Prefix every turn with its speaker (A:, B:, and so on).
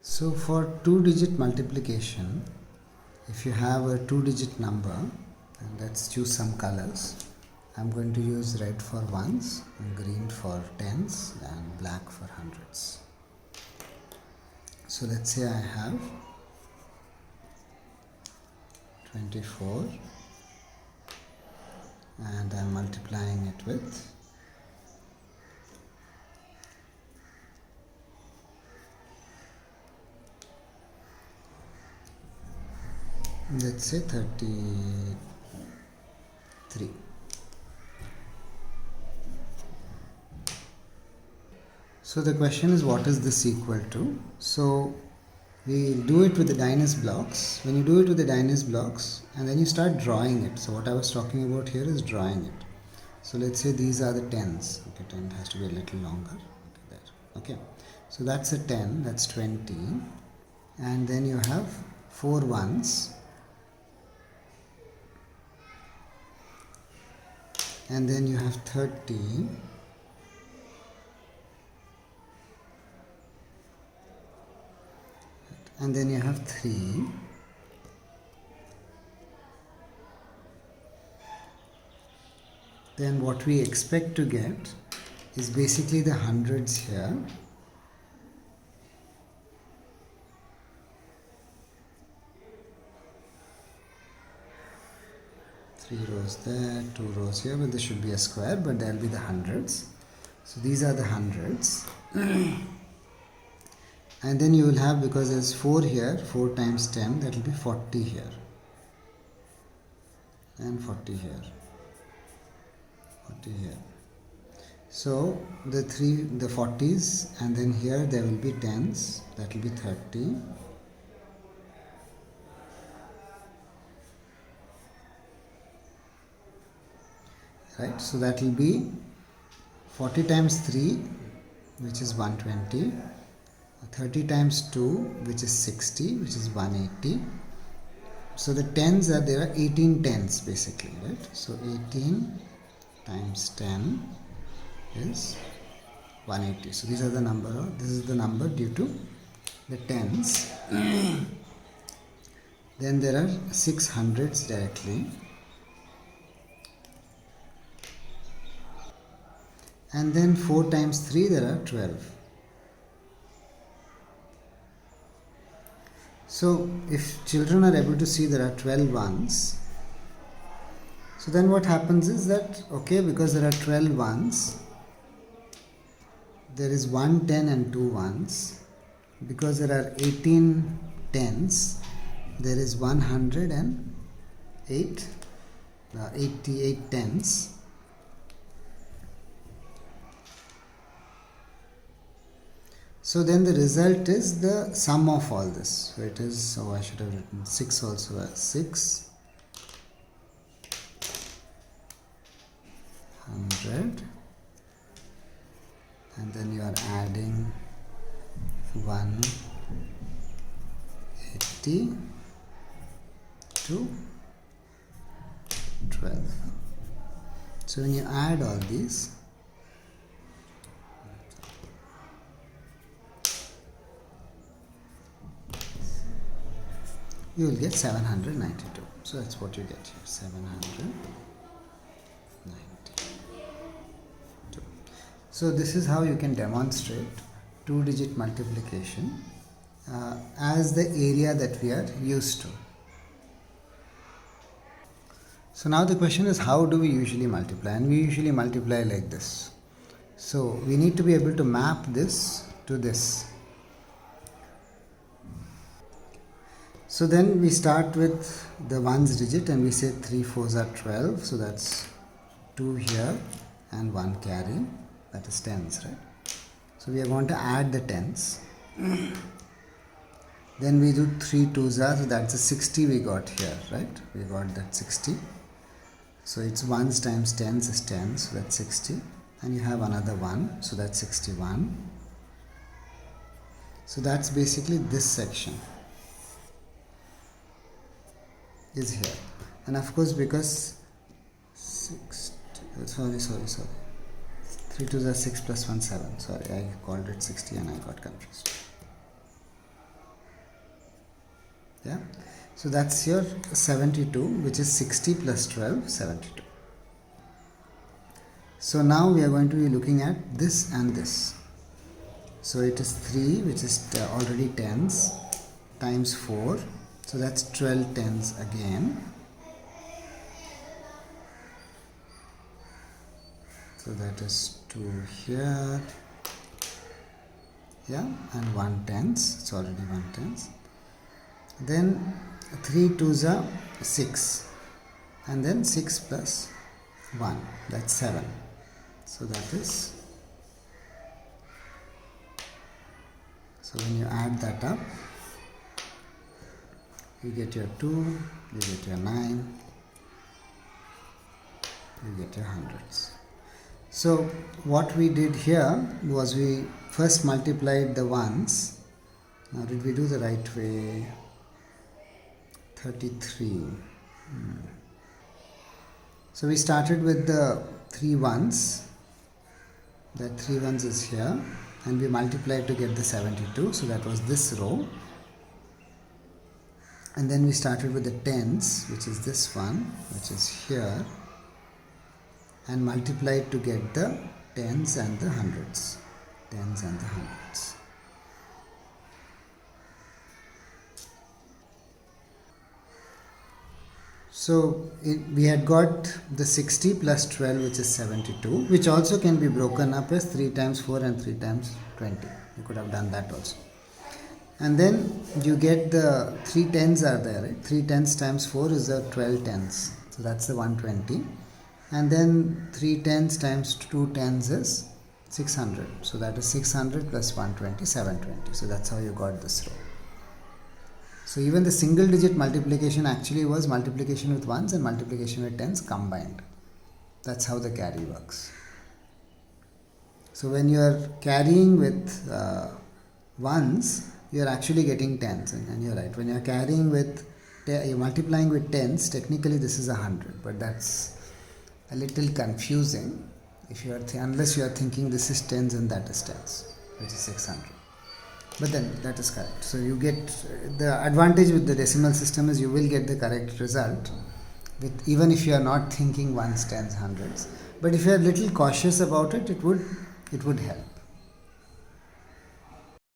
A: So for 2-digit multiplication, if you have a 2-digit number, and let's choose some colors. I'm going to use red for ones, and green for tens, and black for hundreds. So let's say I have 24 and I'm multiplying it with let's say 33. So the question is, what is this equal to? So we do it with the Dyness blocks. When you do it with the Dyness blocks and then you start drawing it. So what I was talking about here is drawing it. So let's say these are the tens. Okay, 10 has to be a little longer. Okay, there. Okay. So that's a 10, that's 20. And then you have 4 ones. And then you have 30. And then you have 3. Then what we expect to get is basically the hundreds here. Three rows there, 2 rows here, but this should be a square, but there will be the hundreds. So these are the hundreds. And then you will have, because there's 4 here, 4 times 10, that will be 40 here. And 40 here. 40 here. So the 40s, and then here there will be 10s, that will be 30. Right, so that will be 40 times 3, which is 120. 30 times 2, which is 60, which is 180. So the tens are, there are 18 tens basically, right? So 18 times 10 is 180. So these are the number, this is the number due to the tens. Then there are 6 hundreds directly. And then 4 times 3, there are 12. So if children are able to see there are 12 ones, so then what happens is that, okay, because there are 12 ones, there is 1 10 and 2 ones. Because there are 18 tens, there is 108, 88 tens. So then the result is the sum of all this. So it is, so I should have written 6 also as 6, 100, and then you are adding 180 to 12. So when you add all these, you will get 792. So that's what you get here, 792. So this is how you can demonstrate 2-digit multiplication as the area that we are used to. So now the question is, how do we usually multiply? And we usually multiply like this. So we need to be able to map this to this. So then we start with the ones digit and we say 3 4s are 12. So that's 2 here and 1 carry. That is tens, right? So we are going to add the tens. Then we do 3 2s are, so that's a 60 we got here, right? We got that 60. So it's ones times tens is 10, so that's 60. And you have another 1, so that's 61. So that's basically this section is here. And of course, because 3 2s are 6 plus 1 7. Sorry, I called it 60 and I got confused. Yeah, so that's your 72, which is 60 plus 12, 72. So now we are going to be looking at this and this. So it is 3, which is already tens, times 4, so that's 12 tens again. So that is 2 here, yeah, and 1 tens, it's already 1 tens. Then 3 twos are 6, and then 6 plus 1, that's 7. So that is, so when you add that up, you get your 2, you get your 9, you get your hundreds. So what we did here was we first multiplied the ones. Now did we do the right way? 33. So we started with the 3 ones. That 3 ones is here, and we multiplied to get the 72. So that was this row. And then we started with the tens, which is this one, which is here, and multiplied to get the tens and the hundreds. Tens and the hundreds. So we had got the 60 plus 12, which is 72, which also can be broken up as 3 times 4 and 3 times 20. You could have done that also. And then you get the 3 tens are there, right? 3 tens times 4 is the 12 tens. So that's the 120. And then 3 tens times 2 tens is 600. So that is 600 plus 120, 720. So that's how you got this row. So even the single digit multiplication actually was multiplication with ones and multiplication with tens combined. That's how the carry works. So when you are carrying with ones, you are actually getting tens, and you're right. When you are carrying with, you're multiplying with tens, technically this is 100, but that's a little confusing if you are unless you are thinking this is tens and that is tens, which is 600. But then that is correct. So you get the advantage with the decimal system is you will get the correct result with even if you are not thinking ones, tens, hundreds. But if you are a little cautious about it, it would help.